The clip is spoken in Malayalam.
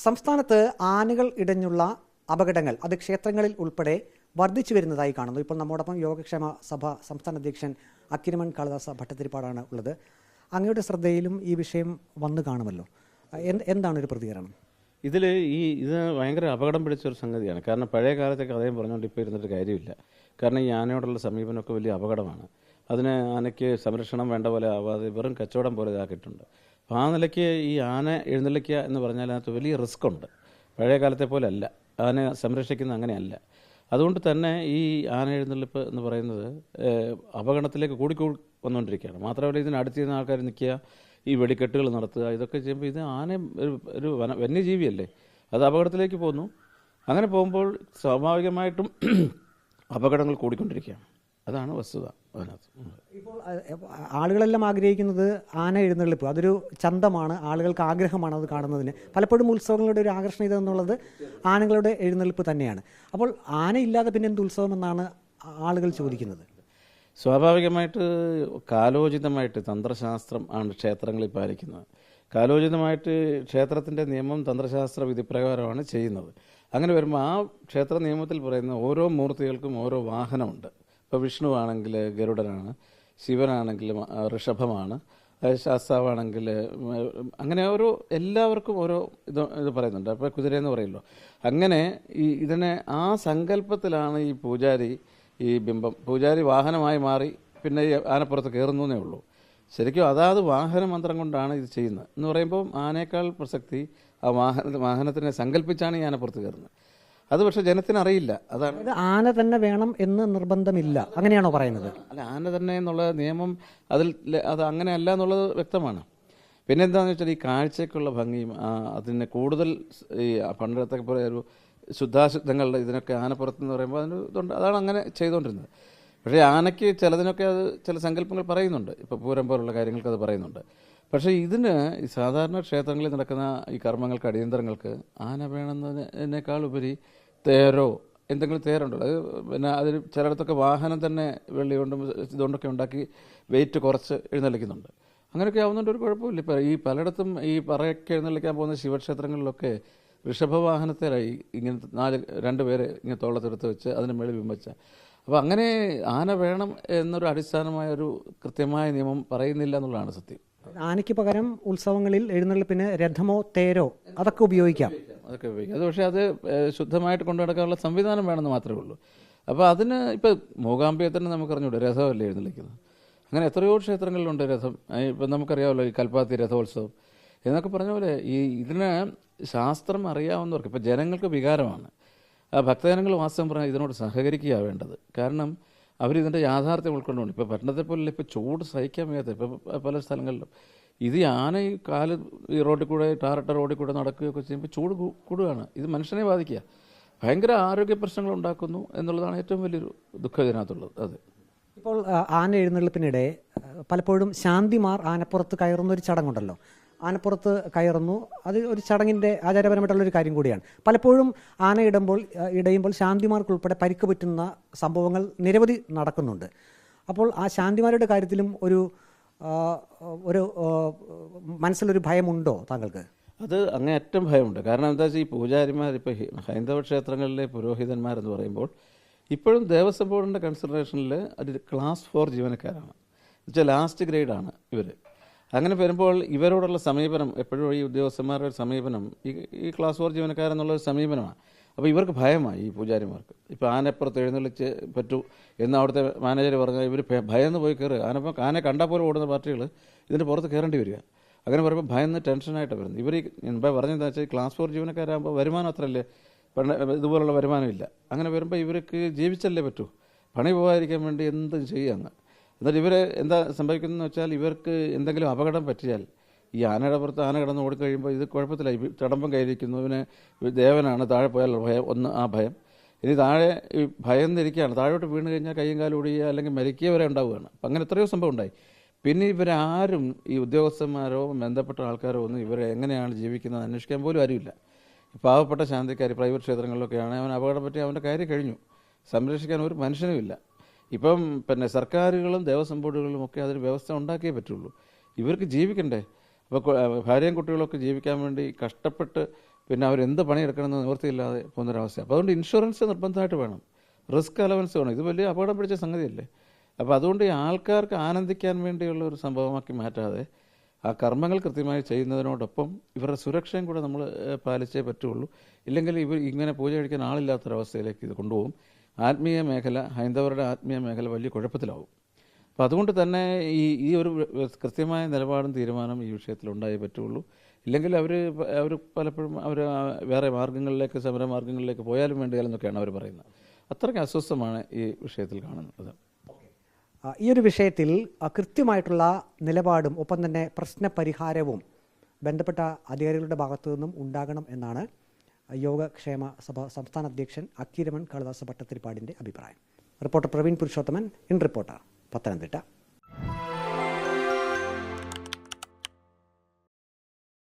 സംസ്ഥാനത്ത് ആനകൾ ഇടഞ്ഞുള്ള അപകടങ്ങൾ അത് ക്ഷേത്രങ്ങളിൽ ഉൾപ്പെടെ വർദ്ധിച്ചു വരുന്നതായി കാണുന്നു. ഇപ്പോൾ നമ്മോടൊപ്പം യോഗക്ഷേമ സഭ സംസ്ഥാന അധ്യക്ഷൻ അക്കിരമൺ കാളിദാസ ഭട്ടതിരിപ്പാടാണ് ഉള്ളത്. അങ്ങയുടെ ശ്രദ്ധയിലും ഈ വിഷയം വന്നു കാണുമല്ലോ. എന്താണ് ഒരു പ്രതികരണം? ഇത് ഭയങ്കര അപകടം പിടിച്ചൊരു സംഗതിയാണ്. കാരണം പഴയ കാലത്തൊക്കെ അദ്ദേഹം പറഞ്ഞുകൊണ്ട് ഇപ്പോൾ ഇരുന്നിട്ട് കാര്യമില്ല. കാരണം ഈ ആനയോടുള്ള സമീപനമൊക്കെ വലിയ അപകടമാണ്. അതിന് ആനയ്ക്ക് സംരക്ഷണം വേണ്ട പോലെ ആവാതെ വെറും കച്ചവടം പോലെ ഇതാക്കിയിട്ടുണ്ട്. അപ്പോൾ ആ നിലയ്ക്ക് ഈ ആന എഴുന്നള്ളിക്കുക എന്ന് പറഞ്ഞാൽ അതിനകത്ത് വലിയ റിസ്ക് ഉണ്ട്. പഴയ കാലത്തെ പോലെ അല്ല, ആന സംരക്ഷിക്കുന്ന അങ്ങനെയല്ല. അതുകൊണ്ട് തന്നെ ഈ ആന എഴുന്നള്ളിപ്പ് എന്ന് പറയുന്നത് അപകടത്തിലേക്ക് കൂടിക്കൂടി വന്നുകൊണ്ടിരിക്കുകയാണ്. മാത്രമല്ല ഇതിനടുത്ത് ചെയ്യുന്ന ആൾക്കാർ നിൽക്കുക, ഈ വെടിക്കെട്ടുകൾ നടത്തുക, ഇതൊക്കെ ചെയ്യുമ്പോൾ ഇത് ആന ഒരു വന്യജീവിയല്ലേ, അത് അപകടത്തിലേക്ക് പോകുന്നു. അങ്ങനെ പോകുമ്പോൾ സ്വാഭാവികമായിട്ടും അപകടങ്ങൾ കൂടിക്കൊണ്ടിരിക്കുകയാണ്. അതാണ് വസ്തുത അതിനകത്ത്. ഇപ്പോൾ ആളുകളെല്ലാം ആഗ്രഹിക്കുന്നത് ആന എഴുന്നള്ളിപ്പ് അതൊരു ചന്തമാണ്, ആളുകൾക്ക് ആഗ്രഹമാണ് അത് കാണുന്നതിന്. പലപ്പോഴും ഉത്സവങ്ങളുടെ ഒരു ആകർഷണീയത എന്നുള്ളത് ആനകളുടെ എഴുന്നള്ളിപ്പ് തന്നെയാണ്. അപ്പോൾ ആന ഇല്ലാതെ പിന്നെ എന്ത് ഉത്സവം എന്നാണ് ആളുകൾ ചോദിക്കുന്നത്. സ്വാഭാവികമായിട്ട് കാലോചിതമായിട്ട് തന്ത്രശാസ്ത്രം ആണ് ക്ഷേത്രങ്ങളിൽ പാലിക്കുന്നത്. കാലോചിതമായിട്ട് ക്ഷേത്രത്തിൻ്റെ നിയമം തന്ത്രശാസ്ത്ര വിധിപ്രകാരമാണ് ചെയ്യുന്നത്. അങ്ങനെ വരുമ്പോൾ ആ ക്ഷേത്ര നിയമത്തിൽ പറയുന്ന ഓരോ മൂർത്തികൾക്കും ഓരോ വാഹനമുണ്ട്. ഇപ്പോൾ വിഷ്ണു ആണെങ്കിൽ ഗരുഡനാണ്, ശിവനാണെങ്കിൽ ഋഷഭമാണ്, ശാസ്താവാണെങ്കിൽ അങ്ങനെ എല്ലാവർക്കും ഓരോ ഇത് പറയുന്നുണ്ട്. അപ്പോൾ കുതിരയെന്ന് പറയുമല്ലോ. അങ്ങനെ ഇതിനെ ആ സങ്കല്പത്തിലാണ് ഈ പൂജാരി വാഹനമായി മാറി പിന്നെ ഈ ആനപ്പുറത്ത് കയറുന്നേ ഉള്ളൂ. ശരിക്കും അതാത് വാഹന മന്ത്രം കൊണ്ടാണ് ഇത് ചെയ്യുന്നത് എന്ന് പറയുമ്പോൾ ആനയേക്കാൾ പ്രസക്തി ആ വാഹനത്തിനെ സങ്കല്പിച്ചാണ് ഈ ആനപ്പുറത്ത് കയറുന്നത്. അത് പക്ഷേ ജനത്തിന് അറിയില്ല. അതാണ് ആന തന്നെ വേണം എന്ന് നിർബന്ധമില്ല, അങ്ങനെയാണോ പറയുന്നത്? അല്ല, ആന തന്നെ എന്നുള്ള നിയമം അത് അങ്ങനെയല്ല എന്നുള്ളത് വ്യക്തമാണ്. പിന്നെ എന്താണെന്ന് വെച്ചാൽ ഈ കാഴ്ചയ്ക്കുള്ള ഭംഗിയും അതിനെ കൂടുതൽ ഈ പണ്ടത്തെ പോലെ ഒരു ശുദ്ധാശുദ്ധങ്ങളുടെ ഇതിനൊക്കെ ആനപ്പുറത്തെന്ന് പറയുമ്പോൾ അതിന് ഇതുണ്ട്. അതാണ് അങ്ങനെ ചെയ്തുകൊണ്ടിരുന്നത്. പക്ഷേ ആനയ്ക്ക് ചിലതിനൊക്കെ അത് ചില സങ്കല്പങ്ങൾ പറയുന്നുണ്ട്. ഇപ്പോൾ പൂരം പോലുള്ള കാര്യങ്ങൾക്ക് അത് പറയുന്നുണ്ട്. പക്ഷേ ഇതിന് ഈ സാധാരണ ക്ഷേത്രങ്ങളിൽ നടക്കുന്ന ഈ കർമ്മങ്ങൾക്ക് അടിയന്തരങ്ങൾക്ക് ആന വേണമെന്നതിനേക്കാൾ ഉപരി തേരോ എന്തെങ്കിലും തേരുണ്ടല്ലോ, അത് പിന്നെ അതിന് ചിലയിടത്തൊക്കെ വാഹനം തന്നെ വെള്ളി കൊണ്ടും ഇതുകൊണ്ടൊക്കെ ഉണ്ടാക്കി വെയിറ്റ് കുറച്ച് എഴുന്നള്ളിക്കുന്നുണ്ട്. അങ്ങനെയൊക്കെ ആവുന്നതുകൊണ്ട് ഒരു കുഴപ്പമില്ല. ഇപ്പോൾ ഈ പലയിടത്തും ഈ പറയൊക്കെ എഴുന്നള്ളിക്കാൻ പോകുന്ന ശിവക്ഷേത്രങ്ങളിലൊക്കെ ഋഷഭവാഹനത്തിലായി ഇങ്ങനെ രണ്ട് പേരെ ഇങ്ങനെ തോളത്തെടുത്ത് വെച്ച് അതിന് മേളിൽ ബിംബിച്ച. അപ്പോൾ അങ്ങനെ ആന വേണം എന്നൊരു അടിസ്ഥാനമായ ഒരു കൃത്യമായ നിയമം പറയുന്നില്ല എന്നുള്ളതാണ് സത്യം. ആനയ്ക്ക് പകരം ഉത്സവങ്ങളിൽ എഴുന്നള്ളിപ്പിന് രഥമോ തേരോ അതൊക്കെ ഉപയോഗിക്കാം. അത് പക്ഷേ അത് ശുദ്ധമായിട്ട് കൊണ്ടു നടക്കാനുള്ള സംവിധാനം വേണമെന്ന് മാത്രമേ ഉള്ളൂ. അപ്പോൾ അതിന് ഇപ്പോൾ മൂകാംബിയെ തന്നെ നമുക്കറിഞ്ഞൂടെ, രഥമല്ലേ എഴുന്നള്ളിക്കുന്നത്. അങ്ങനെ എത്രയോ ക്ഷേത്രങ്ങളിലുണ്ട് രഥം. ഇപ്പം നമുക്കറിയാമല്ലോ ഈ കൽപ്പാത്തി രഥോത്സവം എന്നൊക്കെ പറഞ്ഞ പോലെ ഇതിന് ശാസ്ത്രം അറിയാവുന്നവർക്ക്, ഇപ്പോൾ ജനങ്ങൾക്ക് വികാരമാണ്. ആ ഭക്തജനങ്ങൾ വാസ്തവം പറഞ്ഞാൽ ഇതിനോട് സഹകരിക്കുക വേണ്ടത്. കാരണം അവരിതിൻ്റെ യാഥാർത്ഥ്യം ഉൾക്കൊണ്ടുകൊണ്ട് ഇപ്പോൾ പട്ടണത്തെ പോലെ ഇപ്പോൾ ചൂട് സഹിക്കാൻ വയ്യാത്ത ഇപ്പോൾ പല സ്ഥലങ്ങളിലും ഇത് ആന ഈ കാല് ഈ റോഡിൽ കൂടെ ടാറിട്ട റോഡിൽ കൂടെ നടക്കുകയൊക്കെ ചെയ്യുമ്പോൾ ചൂട് കൂടുകയാണ്. ഇത് മനുഷ്യനെ ബാധിക്കുക, ഭയങ്കര ആരോഗ്യ പ്രശ്നങ്ങൾ ഉണ്ടാക്കുന്നു എന്നുള്ളതാണ് ഏറ്റവും വലിയൊരു ദുഃഖം ഇതിനകത്തുള്ളത്. അത് ഇപ്പോൾ ആന എഴുന്നള്ളിപ്പിനിടെ പലപ്പോഴും ശാന്തിമാർ ആനപ്പുറത്ത് കയറുന്നൊരു ചടങ്ങുണ്ടല്ലോ. ആനപ്പുറത്ത് കയറുന്നു, അത് ഒരു ചടങ്ങിൻ്റെ ആചാരപരമായിട്ടുള്ളൊരു കാര്യം കൂടിയാണ്. പലപ്പോഴും ആന ഇടയുമ്പോൾ ശാന്തിമാർക്കുൾപ്പെടെ പരിക്ക് പറ്റുന്ന സംഭവങ്ങൾ നിരവധി നടക്കുന്നുണ്ട്. അപ്പോൾ ആ ശാന്തിമാരുടെ കാര്യത്തിലും ഒരു മനസ്സിലൊരു ഭയമുണ്ടോ താങ്കൾക്ക്? അത് അങ്ങേയറ്റം ഭയമുണ്ട്. കാരണം എന്താ വെച്ചാൽ ഈ പൂജാരിമാർ, ഇപ്പോൾ ഹൈന്ദവ ക്ഷേത്രങ്ങളിലെ പുരോഹിതന്മാരെന്ന് പറയുമ്പോൾ ഇപ്പോഴും ദേവസ്വം ബോർഡിൻ്റെ കൺസിഡറേഷനിൽ ഒരു ക്ലാസ് 4 ജീവനക്കാരാണ്. എന്നുവെച്ചാൽ ലാസ്റ്റ് ഗ്രേഡാണ് ഇവർ. അങ്ങനെ വരുമ്പോൾ ഇവരോടുള്ള സമീപനം എപ്പോഴും ഈ ഉദ്യോഗസ്ഥന്മാരുടെ സമീപനം ഈ ക്ലാസ് 4 ജീവനക്കാരെന്നുള്ളൊരു സമീപനമാണ്. അപ്പോൾ ഇവർക്ക് ഭയമായി ഈ പൂജാരിമാർക്ക്. ഇപ്പോൾ ആനപ്പുറത്ത് എഴുന്നള്ളിച്ച് പറ്റൂ എന്ന് അവിടുത്തെ മാനേജർ പറഞ്ഞാൽ ഇവർ ഭയന്ന് പോയി കയറുക. ആന കണ്ടാൽ പോലും ഓടുന്ന പാർട്ടികൾ ഇതിൻ്റെ പുറത്ത് കയറേണ്ടി വരിക. അങ്ങനെ പറയുമ്പോൾ ഭയന്ന് ടെൻഷനായിട്ട് വരുന്നത്. ഇവർ മുമ്പേ പറഞ്ഞതെന്ന് വെച്ചാൽ ക്ലാസ് 4 ജീവനക്കാരാകുമ്പോൾ വരുമാനം അത്രയല്ലേ, ഇതുപോലുള്ള വരുമാനമില്ല. അങ്ങനെ വരുമ്പോൾ ഇവർക്ക് ജീവിച്ചല്ലേ പറ്റൂ, പണി പോകാതിരിക്കാൻ വേണ്ടി എന്തും ചെയ്യാന്ന്. എന്നിട്ട് ഇവർ എന്താ സംഭവിക്കുന്നതെന്ന് വെച്ചാൽ ഇവർക്ക് എന്തെങ്കിലും അപകടം പറ്റിയാൽ ഈ ആനയുടെ പുറത്ത് ആന കിടന്ന് ഓടിക്കഴിയുമ്പോൾ ഇത് കുഴപ്പത്തില്ല. ഈ ചടമ്പം കയ്യിലിരിക്കുന്നു, ഇവന് ദേവനാണ്, താഴെ പോയാൽ ഭയം, ആ ഭയം. ഇനി താഴെ ഈ ഭയന്നിരിക്കുകയാണ്, താഴോട്ട് വീണ് കഴിഞ്ഞാൽ കയ്യും കാലും ഒടിയുക അല്ലെങ്കിൽ മരിക്കുക വരെ ഉണ്ടാവുകയാണ്. അപ്പം അങ്ങനെ എത്രയോ സംഭവം ഉണ്ടായി. പിന്നെ ഇവരാരും ഈ ഉദ്യോഗസ്ഥന്മാരോ ബന്ധപ്പെട്ട ആൾക്കാരോ ഒന്നും ഇവരെ എങ്ങനെയാണ് ജീവിക്കുന്നത് അന്വേഷിക്കാൻ പോലും ആരുമില്ല. പാവപ്പെട്ട ശാന്തിക്കാർ പ്രൈവറ്റ് ക്ഷേത്രങ്ങളിലൊക്കെയാണ്, അവൻ അപകടം പറ്റി അവൻ്റെ കാര്യം കഴിഞ്ഞു, സംരക്ഷിക്കാൻ ഒരു മനുഷ്യനുമില്ല. ഇപ്പം പിന്നെ സർക്കാരുകളും ദേവസ്വം ബോർഡുകളും ഒക്കെ അതിന് വ്യവസ്ഥ ഉണ്ടാക്കിയേ പറ്റുള്ളൂ. ഇവർക്ക് ജീവിക്കണ്ടേ? അപ്പോൾ ഭാര്യയും കുട്ടികളൊക്കെ ജീവിക്കാൻ വേണ്ടി കഷ്ടപ്പെട്ട് പിന്നെ അവരെന്ത് പണിയെടുക്കണമെന്ന് നിവൃത്തിയില്ലാതെ പോകുന്നൊരവസ്ഥ. അപ്പോൾ അതുകൊണ്ട് ഇൻഷുറൻസ് നിർബന്ധമായിട്ട് വേണം, റിസ്ക് അലവൻസ് വേണം. ഇത് വലിയ അപകടം പിടിച്ച സംഗതിയല്ലേ. അപ്പോൾ അതുകൊണ്ട് ഈ ആൾക്കാർക്ക് ആനന്ദിക്കാൻ വേണ്ടിയുള്ള ഒരു സംഭവമാക്കി മാറ്റാതെ ആ കർമ്മങ്ങൾ കൃത്യമായി ചെയ്യുന്നതിനോടൊപ്പം ഇവരുടെ സുരക്ഷയും കൂടെ നമ്മൾ പാലിച്ചേ പറ്റുള്ളൂ. ഇല്ലെങ്കിൽ ഇവർ ഇങ്ങനെ പൂജ കഴിക്കാൻ ആളില്ലാത്തൊരവസ്ഥയിലേക്ക് ഇത് കൊണ്ടുപോകും. ആത്മീയ മേഖല, ഹൈന്ദവരുടെ ആത്മീയ മേഖല വലിയ കുഴപ്പത്തിലാവും. അപ്പോൾ അതുകൊണ്ട് തന്നെ ഈ ഒരു കൃത്യമായ നിലപാടും തീരുമാനം ഈ വിഷയത്തിൽ ഉണ്ടായേ പറ്റുള്ളൂ. ഇല്ലെങ്കിൽ അവർ പലപ്പോഴും അവർ വേറെ മാർഗ്ഗങ്ങളിലേക്ക്, സമരമാർഗ്ഗങ്ങളിലേക്ക് പോയാലും വേണ്ടിയാലെന്നൊക്കെയാണ് അവർ പറയുന്നത്. അത്രയ്ക്ക് അസ്വസ്ഥമാണ് ഈ വിഷയത്തിൽ കാണുന്നത്. ഈ ഒരു വിഷയത്തിൽ കൃത്യമായിട്ടുള്ള നിലപാടും ഒപ്പം തന്നെ പ്രശ്നപരിഹാരവും ബന്ധപ്പെട്ട അധികാരികളുടെ ഭാഗത്തു നിന്നും ഉണ്ടാകണം എന്നാണ് യോഗക്ഷേമ സഭ സംസ്ഥാന അധ്യക്ഷൻ അക്കീരമൺ കാളിദാസ ഭട്ടതിരിപ്പാടിൻ്റെ അഭിപ്രായം. Reporter Praveen Purushothaman, in reporter, Pathanamthitta.